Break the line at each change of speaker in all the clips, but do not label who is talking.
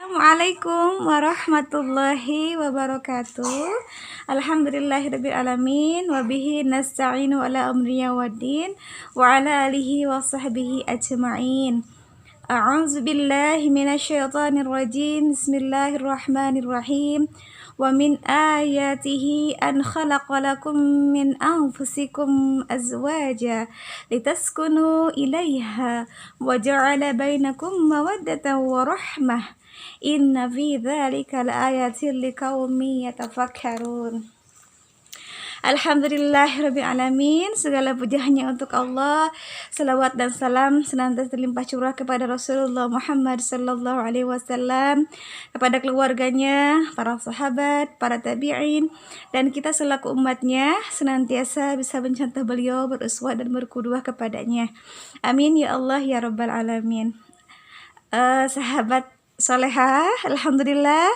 Assalamualaikum warahmatullahi wabarakatuh. Alhamdulillahirabbil alamin wa bihi nasta'inu ala amri waddin wa ala alihi wa sahbihi ajma'in. A'udzu billahi minasyaitonir rajim. Bismillahirrahmanirrahim. Wa min ayatihi an khalaqa lakum min anfusikum azwaja litaskunu ilaiha wa ja'ala bainakum mawaddatan wa rahmah. Inna fi dzalika laayatin liqaumin yatafakkarun. Alhamdulillahirabbil alamin. Segala puji hanya untuk Allah. Salawat dan salam senantiasa terlimpah curah kepada Rasulullah Muhammad sallallahu alaihi wasallam, kepada keluarganya, para sahabat, para tabi'in, dan kita selaku umatnya senantiasa bisa mencontoh beliau, beruswah dan berqudwah kepadanya. Amin ya Allah ya rabbal alamin. Sahabat solehah, alhamdulillah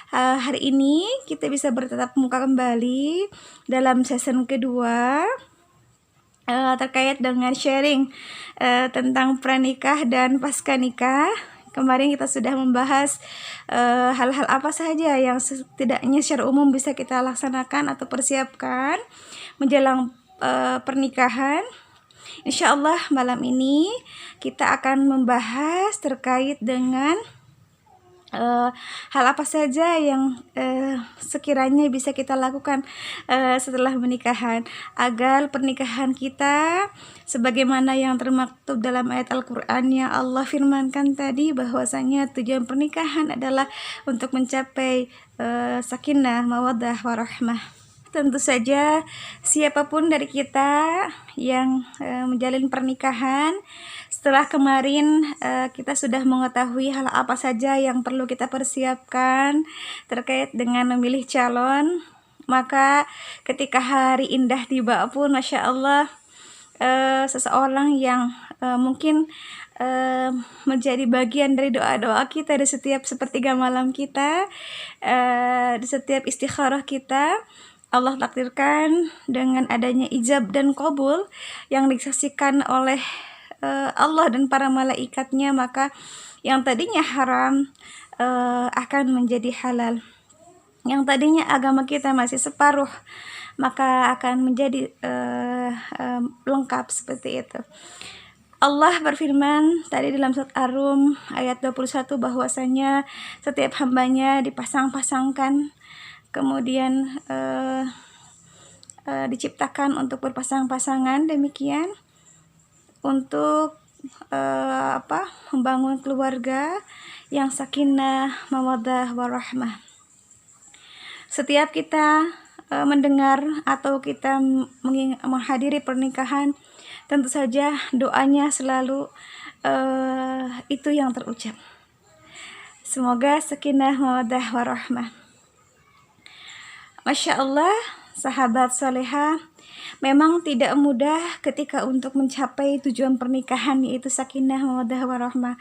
hari ini kita bisa bertatap muka kembali dalam season kedua terkait dengan sharing tentang pranikah dan pasca nikah. Kemarin kita sudah membahas hal-hal apa saja yang setidaknya secara umum bisa kita laksanakan atau persiapkan menjelang pernikahan. Insya Allah malam ini kita akan membahas terkait dengan hal apa saja yang sekiranya bisa kita lakukan setelah pernikahan agar pernikahan kita sebagaimana yang termaktub dalam ayat Al-Qur'an yang Allah firmankan tadi, bahwasanya tujuan pernikahan adalah untuk mencapai sakinah, mawaddah, warahmah. Tentu saja siapapun dari kita yang menjalin pernikahan, setelah kemarin kita sudah mengetahui hal apa saja yang perlu kita persiapkan terkait dengan memilih calon, maka ketika hari indah tiba pun Masya Allah, seseorang yang mungkin menjadi bagian dari doa-doa kita di setiap sepertiga malam kita, di setiap istikharah kita, Allah takdirkan dengan adanya ijab dan qabul yang disaksikan oleh Allah dan para malaikatnya, maka yang tadinya haram akan menjadi halal. Yang tadinya agama kita masih separuh, maka akan menjadi lengkap seperti itu. Allah berfirman tadi dalam surat Ar-Rum ayat 21 bahwasanya setiap hambanya dipasang-pasangkan, kemudian diciptakan untuk berpasang-pasangan, demikian untuk membangun keluarga yang sakinah, mawaddah, warahmah. Setiap kita mendengar atau kita menghadiri pernikahan, tentu saja doanya selalu itu yang terucap. Semoga sakinah, mawaddah, warahmah. Masya Allah, sahabat soleha, memang tidak mudah ketika untuk mencapai tujuan pernikahan, yaitu sakinah, mawaddah, warahmah.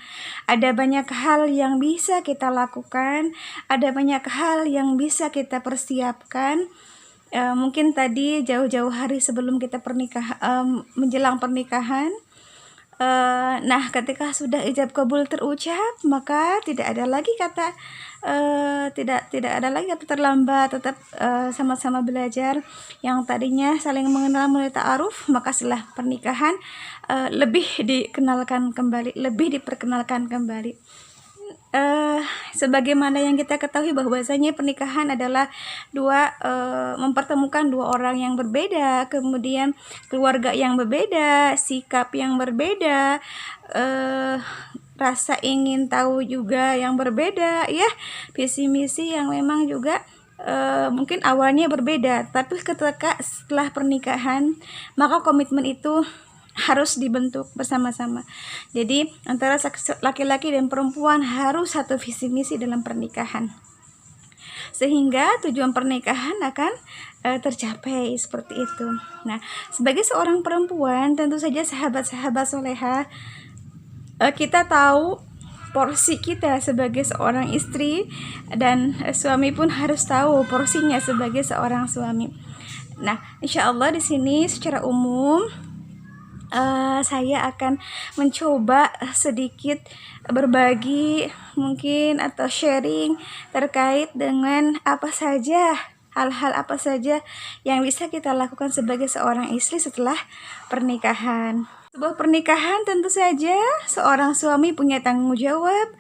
Ada banyak hal yang bisa kita lakukan, ada banyak hal yang bisa kita persiapkan. Mungkin tadi jauh-jauh hari sebelum kita menjelang pernikahan, nah ketika sudah ijab kabul terucap, maka tidak ada lagi kata terlambat. Tetap sama-sama belajar. Yang tadinya saling mengenal melalui ta'aruf, maka setelah pernikahan lebih diperkenalkan kembali. Sebagaimana yang kita ketahui bahwasanya pernikahan adalah mempertemukan dua orang yang berbeda, kemudian keluarga yang berbeda, sikap yang berbeda, rasa ingin tahu juga yang berbeda, ya, visi misi yang memang juga mungkin awalnya berbeda, tapi ketika setelah pernikahan maka komitmen itu harus dibentuk bersama-sama. Jadi antara laki-laki dan perempuan harus satu visi misi dalam pernikahan, sehingga tujuan pernikahan akan tercapai seperti itu. Nah, sebagai seorang perempuan, tentu saja sahabat-sahabat soleha, kita tahu porsi kita sebagai seorang istri, dan suami pun harus tahu porsinya sebagai seorang suami. Nah, insya Allah di sini secara umum saya akan mencoba sedikit berbagi mungkin atau sharing terkait dengan hal-hal apa saja yang bisa kita lakukan sebagai seorang istri setelah pernikahan. Sebuah pernikahan tentu saja seorang suami punya tanggung jawab,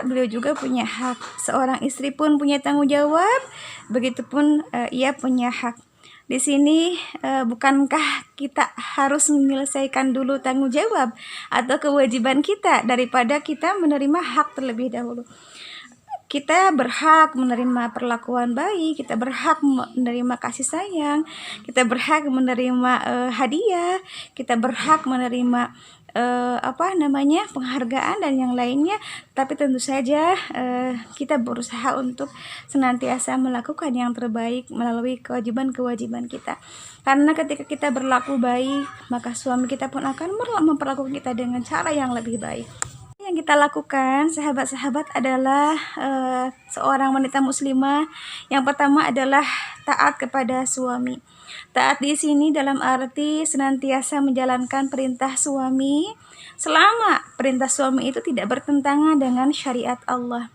beliau juga punya hak. Seorang istri pun punya tanggung jawab, begitupun ia punya hak. Di sini bukankah kita harus menyelesaikan dulu tanggung jawab atau kewajiban kita daripada kita menerima hak terlebih dahulu? Kita berhak menerima perlakuan baik, kita berhak menerima kasih sayang, kita berhak menerima hadiah, kita berhak menerima penghargaan dan yang lainnya. Tapi tentu saja kita berusaha untuk senantiasa melakukan yang terbaik melalui kewajiban-kewajiban kita. Karena ketika kita berlaku baik, maka suami kita pun akan memperlakukan kita dengan cara yang lebih baik. Yang kita lakukan, sahabat-sahabat, adalah seorang wanita muslimah. Yang pertama adalah taat kepada suami. Taat di sini dalam arti senantiasa menjalankan perintah suami selama perintah suami itu tidak bertentangan dengan syariat Allah.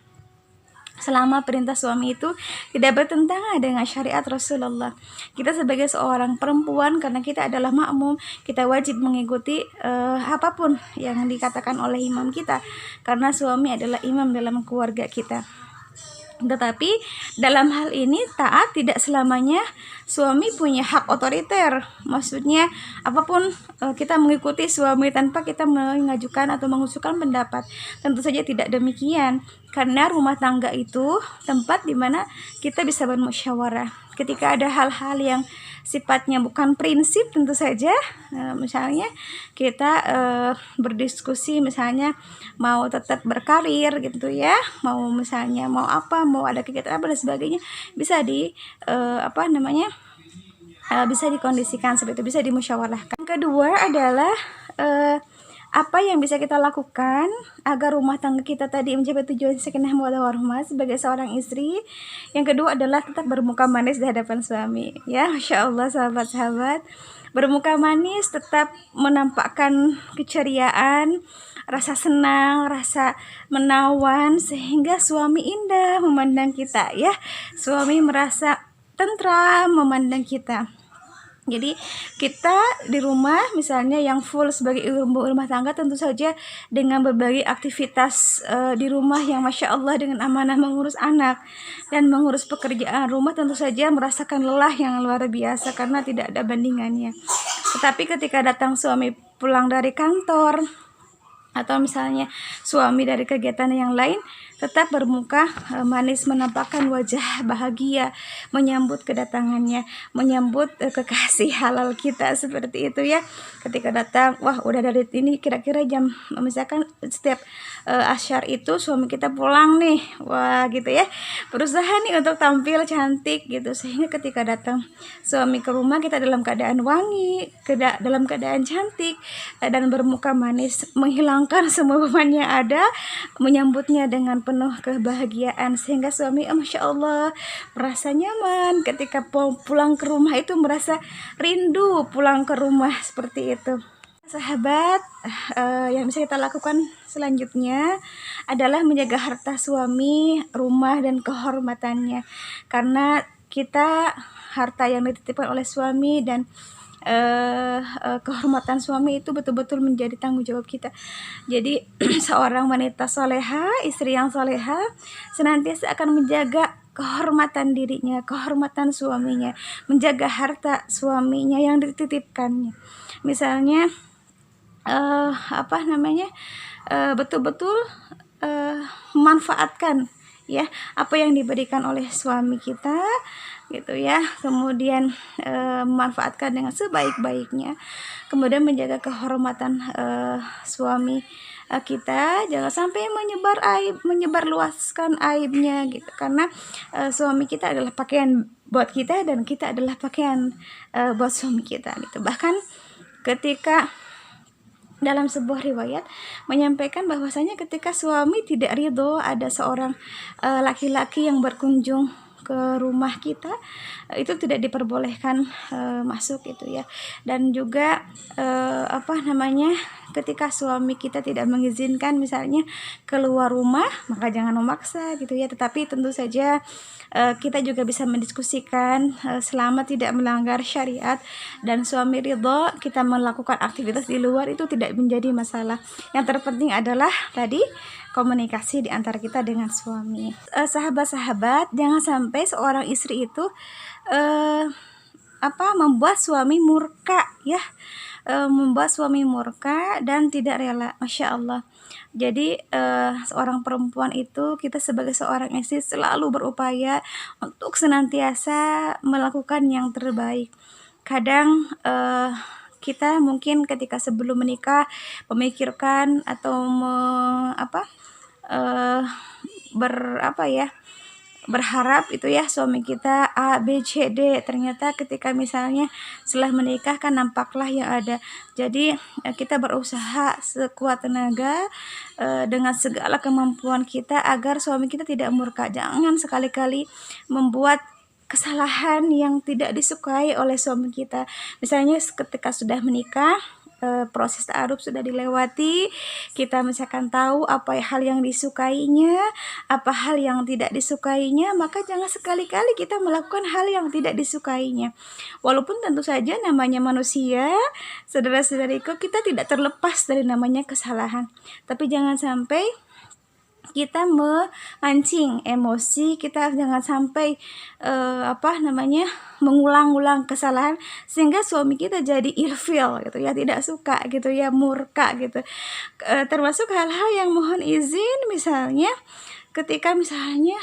Selama perintah suami itu tidak bertentangan dengan syariat Rasulullah. Kita sebagai seorang perempuan, karena kita adalah makmum, kita wajib mengikuti apapun yang dikatakan oleh imam kita, karena suami adalah imam dalam keluarga kita. Tetapi dalam hal ini taat tidak selamanya suami punya hak otoriter. Maksudnya apapun kita mengikuti suami tanpa kita mengajukan atau mengusulkan pendapat. Tentu saja tidak demikian. Karena rumah tangga itu tempat di mana kita bisa bermusyawarah. Ketika ada hal-hal yang sifatnya bukan prinsip, tentu saja misalnya kita berdiskusi, misalnya mau tetap berkarir gitu ya, mau ada kegiatan apa dan sebagainya, bisa bisa dikondisikan seperti itu, bisa dimusyawarahkan. Yang kedua adalah apa yang bisa kita lakukan agar rumah tangga kita tadi mencapai tujuan sakinah mawaddah warahmah sebagai seorang istri. Yang kedua adalah tetap bermuka manis di hadapan suami. Ya, Masya Allah sahabat-sahabat, bermuka manis, tetap menampakkan keceriaan, rasa senang, rasa menawan, sehingga suami indah memandang kita, ya. Suami merasa tentram memandang kita. Jadi kita di rumah misalnya yang full sebagai ibu rumah tangga, tentu saja dengan berbagai aktivitas di rumah yang Masya Allah, dengan amanah mengurus anak dan mengurus pekerjaan rumah, tentu saja merasakan lelah yang luar biasa karena tidak ada bandingannya. Tetapi ketika datang suami pulang dari kantor atau misalnya suami dari kegiatan yang lain, tetap bermuka manis, menampakkan wajah bahagia menyambut kedatangannya, menyambut kekasih halal kita, seperti itu ya. Ketika datang, wah udah dari ini kira-kira jam, misalkan setiap asyar itu suami kita pulang nih, wah gitu ya, berusaha nih untuk tampil cantik gitu, sehingga ketika datang suami ke rumah kita dalam keadaan wangi, dalam keadaan cantik, dan bermuka manis, menghilangkan semua beban yang ada, menyambutnya dengan penuh kebahagiaan, sehingga suami Masya Allah merasa nyaman ketika pulang ke rumah, itu merasa rindu pulang ke rumah, seperti itu. Sahabat, yang bisa kita lakukan selanjutnya adalah menjaga harta suami, rumah, dan kehormatannya. Karena kita, harta yang dititipkan oleh suami dan kehormatan suami itu betul-betul menjadi tanggung jawab kita. Jadi seorang wanita soleha, istri yang soleha, senantiasa akan menjaga kehormatan dirinya, kehormatan suaminya, menjaga harta suaminya yang dititipkannya. Misalnya betul-betul memanfaatkan ya apa yang diberikan oleh suami kita gitu ya, kemudian memanfaatkan dengan sebaik-baiknya, kemudian menjaga kehormatan suami kita, jangan sampai menyebarluaskan aibnya gitu, karena suami kita adalah pakaian buat kita dan kita adalah pakaian buat suami kita gitu. Bahkan ketika dalam sebuah riwayat menyampaikan bahwasanya ketika suami tidak ridho ada seorang laki-laki yang berkunjung ke rumah kita, itu tidak diperbolehkan masuk itu ya. Dan juga apa namanya, ketika suami kita tidak mengizinkan misalnya keluar rumah, maka jangan memaksa gitu ya. Tetapi tentu saja kita juga bisa mendiskusikan selama tidak melanggar syariat dan suami ridho, kita melakukan aktivitas di luar itu tidak menjadi masalah. Yang terpenting adalah tadi komunikasi di antara kita dengan suami. Sahabat-sahabat, jangan sampai seorang istri itu membuat suami murka ya, membuat suami murka dan tidak rela. Masya Allah. Jadi seorang perempuan itu, kita sebagai seorang istri selalu berupaya untuk senantiasa melakukan yang terbaik. Kadang kita mungkin ketika sebelum menikah memikirkan atau berharap itu ya suami kita A, B, C, D. Ternyata ketika misalnya setelah menikah kan nampaklah yang ada. Jadi kita berusaha sekuat tenaga dengan segala kemampuan kita agar suami kita tidak murka. Jangan sekali-kali membuat kesalahan yang tidak disukai oleh suami kita. Misalnya ketika sudah menikah, proses ta'aruf sudah dilewati, kita misalkan tahu apa hal yang disukainya, apa hal yang tidak disukainya, maka jangan sekali-kali kita melakukan hal yang tidak disukainya. Walaupun tentu saja namanya manusia, saudara-saudariku, kita tidak terlepas dari namanya kesalahan. Tapi jangan sampai kita memancing emosi, kita jangan sampai mengulang-ulang kesalahan sehingga suami kita jadi ilfil gitu ya, tidak suka gitu ya, murka gitu. Termasuk hal-hal yang mohon izin, misalnya ketika misalnya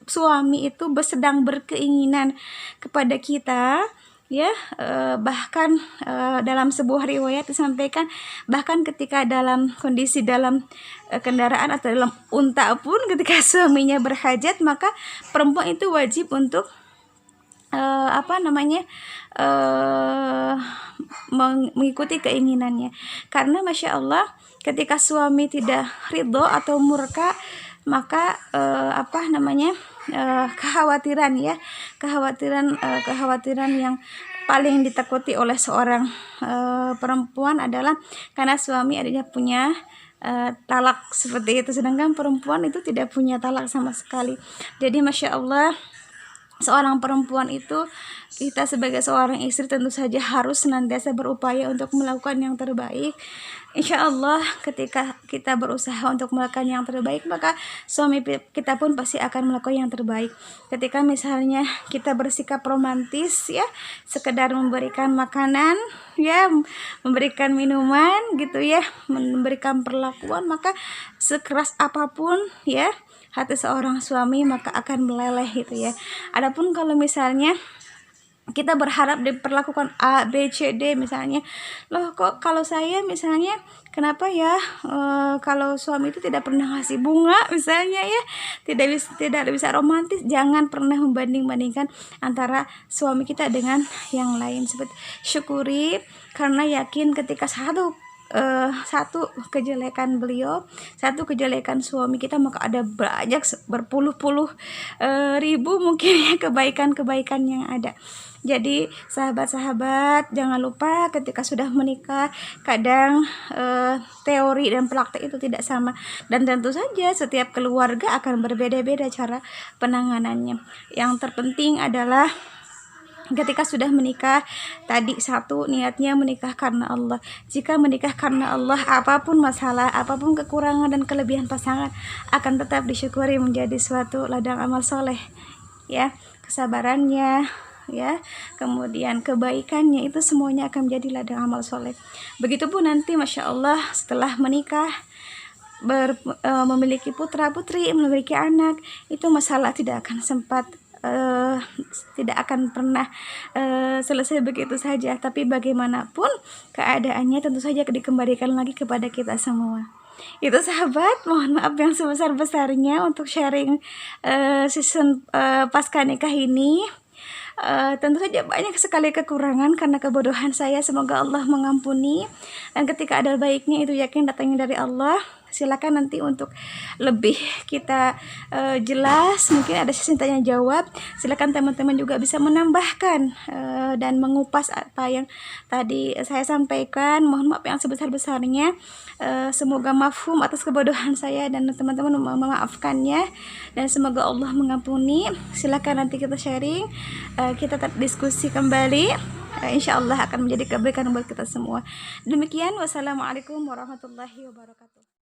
suami itu sedang berkeinginan kepada kita ya, bahkan dalam sebuah riwayat disampaikan, bahkan ketika dalam kondisi dalam kendaraan atau dalam unta pun ketika suaminya berhajat, maka perempuan itu wajib untuk mengikuti keinginannya. Karena Masya Allah, ketika suami tidak ridho atau murka, maka kekhawatiran yang paling ditakuti oleh seorang perempuan adalah karena suami adanya punya talak seperti itu, sedangkan perempuan itu tidak punya talak sama sekali. Jadi Masya Allah, seorang perempuan itu, kita sebagai seorang istri tentu saja harus senantiasa berupaya untuk melakukan yang terbaik. Insya Allah ketika kita berusaha untuk melakukan yang terbaik, maka suami kita pun pasti akan melakukan yang terbaik. Ketika misalnya kita bersikap romantis ya, sekedar memberikan makanan ya, memberikan minuman gitu ya, memberikan perlakuan, maka sekeras apapun ya hati seorang suami maka akan meleleh gitu ya. Adapun kalau misalnya kita berharap diperlakukan A, B, C, D misalnya, loh kok kalau saya misalnya kenapa ya kalau suami itu tidak pernah ngasih bunga misalnya ya, tidak bisa romantis. Jangan pernah membanding-bandingkan antara suami kita dengan yang lain. Seperti syukuri, karena yakin ketika satu kejelekan beliau, satu kejelekan suami kita, maka ada banyak berpuluh-puluh ribu mungkin ya kebaikan-kebaikan yang ada. Jadi sahabat-sahabat, jangan lupa ketika sudah menikah, kadang teori dan praktek itu tidak sama, dan tentu saja setiap keluarga akan berbeda-beda cara penanganannya. Yang terpenting adalah ketika sudah menikah, tadi satu, niatnya menikah karena Allah. Jika menikah karena Allah, apapun masalah, apapun kekurangan dan kelebihan pasangan akan tetap disyukuri menjadi suatu ladang amal soleh ya. Kesabarannya ya, kemudian kebaikannya, itu semuanya akan menjadi ladang amal soleh. Begitupun nanti Masya Allah setelah menikah, memiliki putra putri, memiliki anak, itu masalah tidak akan sempat tidak akan pernah selesai begitu saja. Tapi bagaimanapun keadaannya tentu saja dikembalikan lagi kepada kita semua. Itu sahabat, mohon maaf yang sebesar-besarnya untuk sharing season pasca nikah ini. Tentu saja banyak sekali kekurangan karena kebodohan saya, semoga Allah mengampuni, dan ketika ada baiknya itu yakin datangnya dari Allah. silakan nanti untuk lebih kita jelas, mungkin ada sesi tanya jawab, silakan teman-teman juga bisa menambahkan dan mengupas apa yang tadi saya sampaikan. Mohon maaf yang sebesar-besarnya. Semoga mafhum atas kebodohan saya dan teman-teman memaafkannya, dan semoga Allah mengampuni. Silakan nanti kita sharing, kita diskusi kembali. Insya Allah akan menjadi kebaikan buat kita semua. Demikian, wassalamualaikum warahmatullahi wabarakatuh.